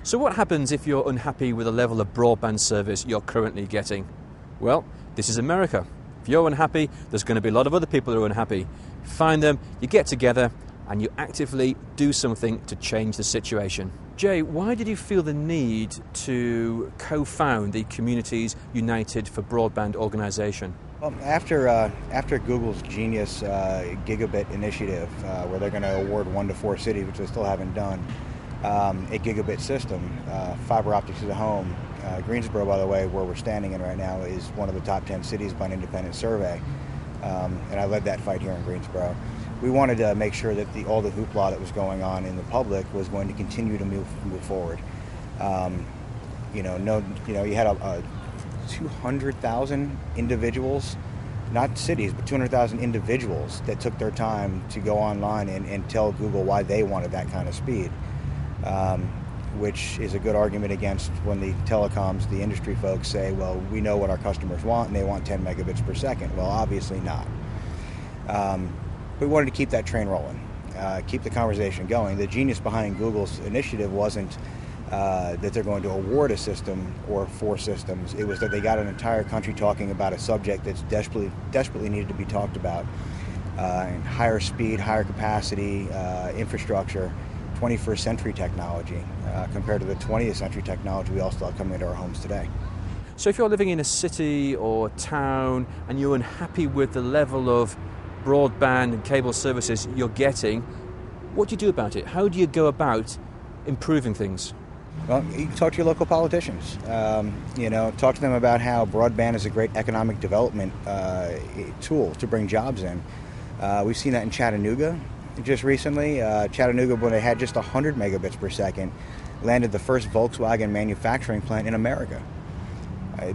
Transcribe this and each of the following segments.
So what happens if you're unhappy with the level of broadband service you're currently getting? Well, this is America. If you're unhappy, there's going to be a lot of other people who are unhappy. Find them, you get together, and you actively do something to change the situation. Jay, why did you feel the need to co-found the Communities United for Broadband organisation? Well, after Google's genius gigabit initiative, where they're going to award 1 to 4 cities, which they still haven't done, a gigabit system, fiber optics to the home. Greensboro, by the way, where we're standing in right now, is one of the top 10 cities by an independent survey, and I led that fight here in Greensboro. We wanted to make sure that all the hoopla that was going on in the public was going to continue to move forward. You had 200,000 individuals, not cities, but 200,000 individuals that took their time to go online and tell Google why they wanted that kind of speed, which is a good argument against when the telecoms, the industry folks say, well, we know what our customers want and they want 10 megabits per second. Well, obviously not. We wanted to keep that train rolling, keep the conversation going. The genius behind Google's initiative wasn't that they're going to award a system or 4 systems. It was that they got an entire country talking about a subject that's desperately needed to be talked about. Higher speed, higher capacity, infrastructure, 21st century technology compared to the 20th century technology we all still have coming into our homes today. So if you're living in a city or town and you're unhappy with the level of broadband and cable services you're getting, what do you do about it? How do you go about improving things? Well, you talk to your local politicians. Talk to them about how broadband is a great economic development tool to bring jobs in. We've seen that in Chattanooga just recently. Chattanooga, when they had just 100 megabits per second, landed the first Volkswagen manufacturing plant in America.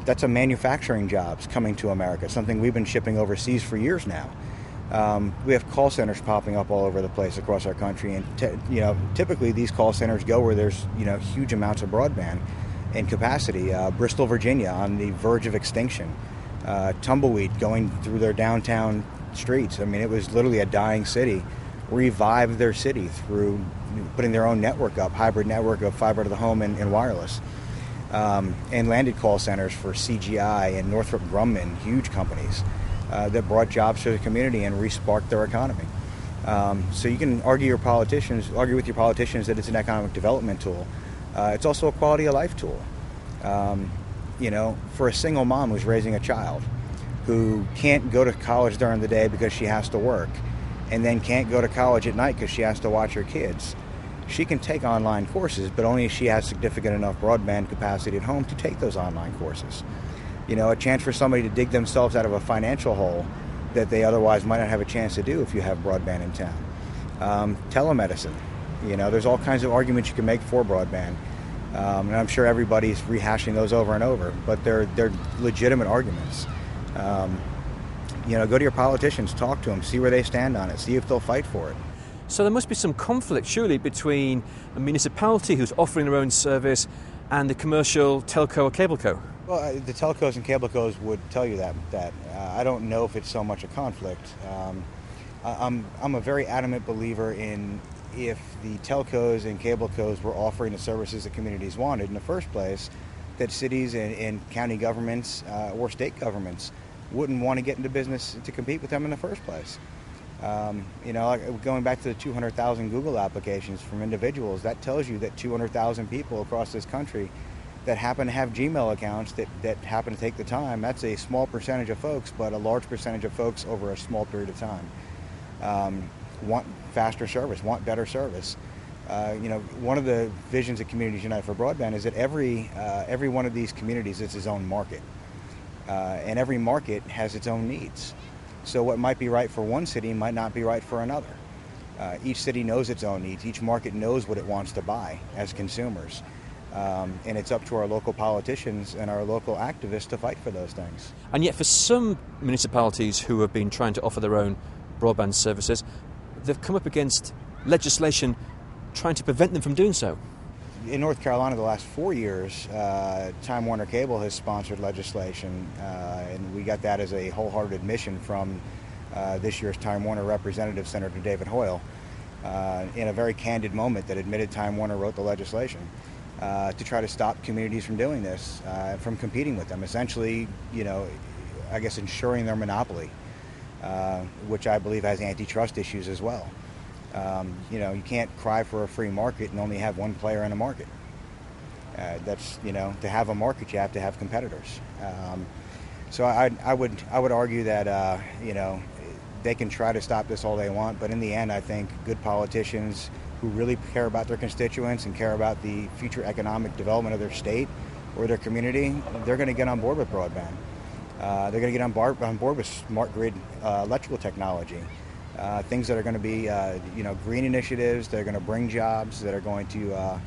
That's a manufacturing jobs coming to America, something we've been shipping overseas for years now. We have call centers popping up all over the place across our country, and typically these call centers go where there's huge amounts of broadband and capacity. Bristol, Virginia, on the verge of extinction. Tumbleweed going through their downtown streets. I mean, it was literally a dying city. Revived their city through putting their own network up, hybrid network of fiber to the home and wireless, and landed call centers for CGI and Northrop Grumman, huge companies. That brought jobs to the community and re-sparked their economy. So you can argue with your politicians that it's an economic development tool. It's also a quality of life tool. For a single mom who's raising a child who can't go to college during the day because she has to work, and then can't go to college at night because she has to watch her kids, she can take online courses, but only if she has significant enough broadband capacity at home to take those online courses. A chance for somebody to dig themselves out of a financial hole that they otherwise might not have a chance to do if you have broadband in town. Telemedicine. There's all kinds of arguments you can make for broadband. And I'm sure everybody's rehashing those over and over, but they're legitimate arguments. Go to your politicians, talk to them, see where they stand on it, see if they'll fight for it. So there must be some conflict, surely, between a municipality who's offering their own service and the commercial telco or cable co. Well, the telcos and cable cos would tell you that. I don't know if it's so much a conflict. I'm a very adamant believer in if the telcos and cable cos were offering the services that communities wanted in the first place, that cities and county governments or state governments wouldn't want to get into business to compete with them in the first place. Going back to the 200,000 Google applications from individuals, that tells you that 200,000 people across this country that happen to have Gmail accounts that happen to take the time. That's a small percentage of folks, but a large percentage of folks over a small period of time want faster service, want better service. One of the visions of Communities United for Broadband is that every one of these communities is its own market, and every market has its own needs. So what might be right for one city might not be right for another. Each city knows its own needs. Each market knows what it wants to buy as consumers. And it's up to our local politicians and our local activists to fight for those things. And yet for some municipalities who have been trying to offer their own broadband services, they've come up against legislation trying to prevent them from doing so. In North Carolina, the last 4 years, Time Warner Cable has sponsored legislation, and we got that as a wholehearted admission from this year's Time Warner representative, Senator David Hoyle, in a very candid moment that admitted Time Warner wrote the legislation. to try to stop communities from doing this, from competing with them. Essentially, I guess ensuring their monopoly, which I believe has antitrust issues as well. You can't cry for a free market and only have one player in a market. To have a market, you have to have competitors. So I would argue that they can try to stop this all they want, but in the end, I think good politicians who really care about their constituents and care about the future economic development of their state or their community, they're going to get on board with broadband. They're going to get on board with smart grid electrical technology, things that are going to be green initiatives. They're going to bring jobs that are going to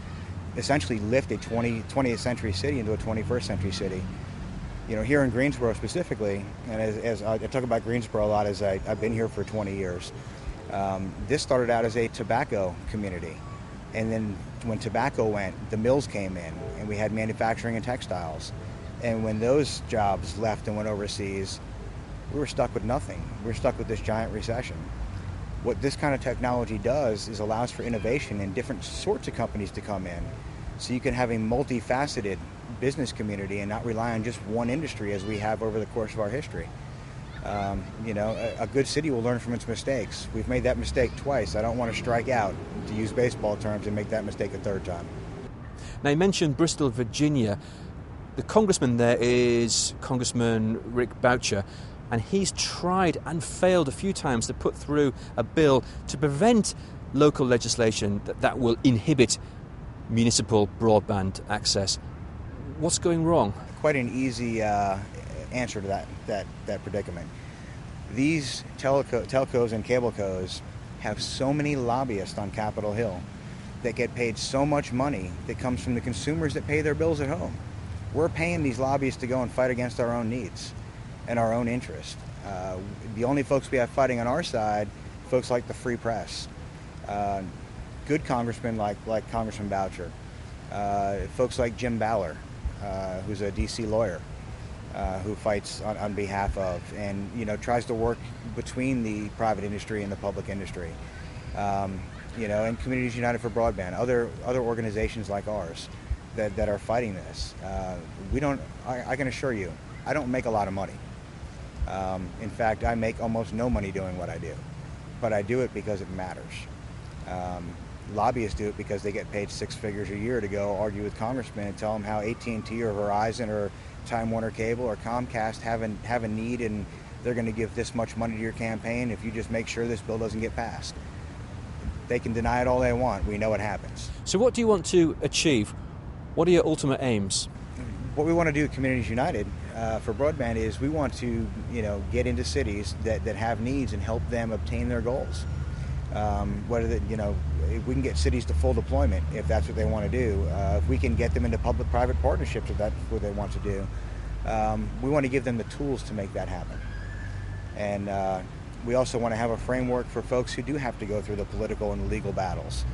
essentially lift a 20th century city into a 21st century city. Here in Greensboro specifically, and as I talk about Greensboro a lot, as I've been here for 20 years, this started out as a tobacco community. And then when tobacco went, the mills came in, and we had manufacturing and textiles. And when those jobs left and went overseas, we were stuck with nothing. We were stuck with this giant recession. What this kind of technology does is allows for innovation and different sorts of companies to come in. So you can have a multifaceted business community and not rely on just one industry as we have over the course of our history. A good city will learn from its mistakes. We've made that mistake twice. I don't want to strike out, to use baseball terms, and make that mistake a third time. Now, you mentioned Bristol, Virginia. The congressman there is Congressman Rick Boucher, and he's tried and failed a few times to put through a bill to prevent local legislation that will inhibit municipal broadband access. What's going wrong? Quite an easy answer to that predicament. These telcos and cablecos have so many lobbyists on Capitol Hill that get paid so much money that comes from the consumers that pay their bills at home. We're paying these lobbyists to go and fight against our own needs and our own interest. The only folks we have fighting on our side, folks like the free press, good congressmen like Congressman Boucher, folks like Jim Ballard, who's a D.C. lawyer, who fights on behalf of and tries to work between the private industry and the public industry. And Communities United for Broadband, other organizations like ours that are fighting this. I can assure you, I don't make a lot of money. In fact, I make almost no money doing what I do, but I do it because it matters. Lobbyists do it because they get paid six figures a year to go argue with congressmen and tell them how AT&T or Verizon or Time Warner Cable or Comcast have a need, and they're going to give this much money to your campaign if you just make sure this bill doesn't get passed. They can deny it all they want. We know what happens. So what do you want to achieve? What are your ultimate aims? What we want to do at Communities United for broadband is we want to get into cities that have needs and help them obtain their goals. If we can get cities to full deployment, if that's what they want to do, if we can get them into public-private partnerships, if that's what they want to do, we want to give them the tools to make that happen. And we also want to have a framework for folks who do have to go through the political and legal battles,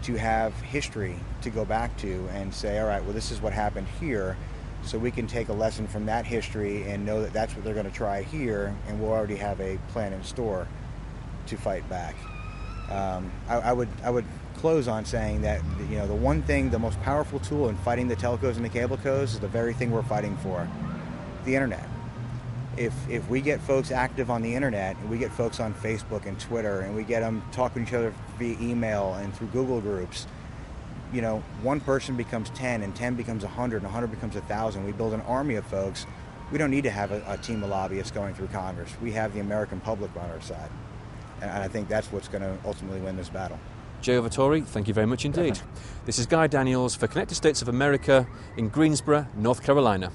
to have history to go back to and say, all right, well, this is what happened here, so we can take a lesson from that history and know that that's what they're going to try here, and we'll already have a plan in store to fight back. I would close on saying that the one thing, the most powerful tool in fighting the telcos and the cablecos is the very thing we're fighting for, the internet. If we get folks active on the internet, and we get folks on Facebook and Twitter, and we get them talking to each other via email and through Google groups, one person becomes 10, and 10 becomes 100, and 100 becomes 1,000. We build an army of folks. We don't need to have a team of lobbyists going through Congress. We have the American public on our side. And I think that's what's going to ultimately win this battle. Jay Ovittore, thank you very much indeed. This is Guy Daniels for Connected States of America in Greensboro, North Carolina.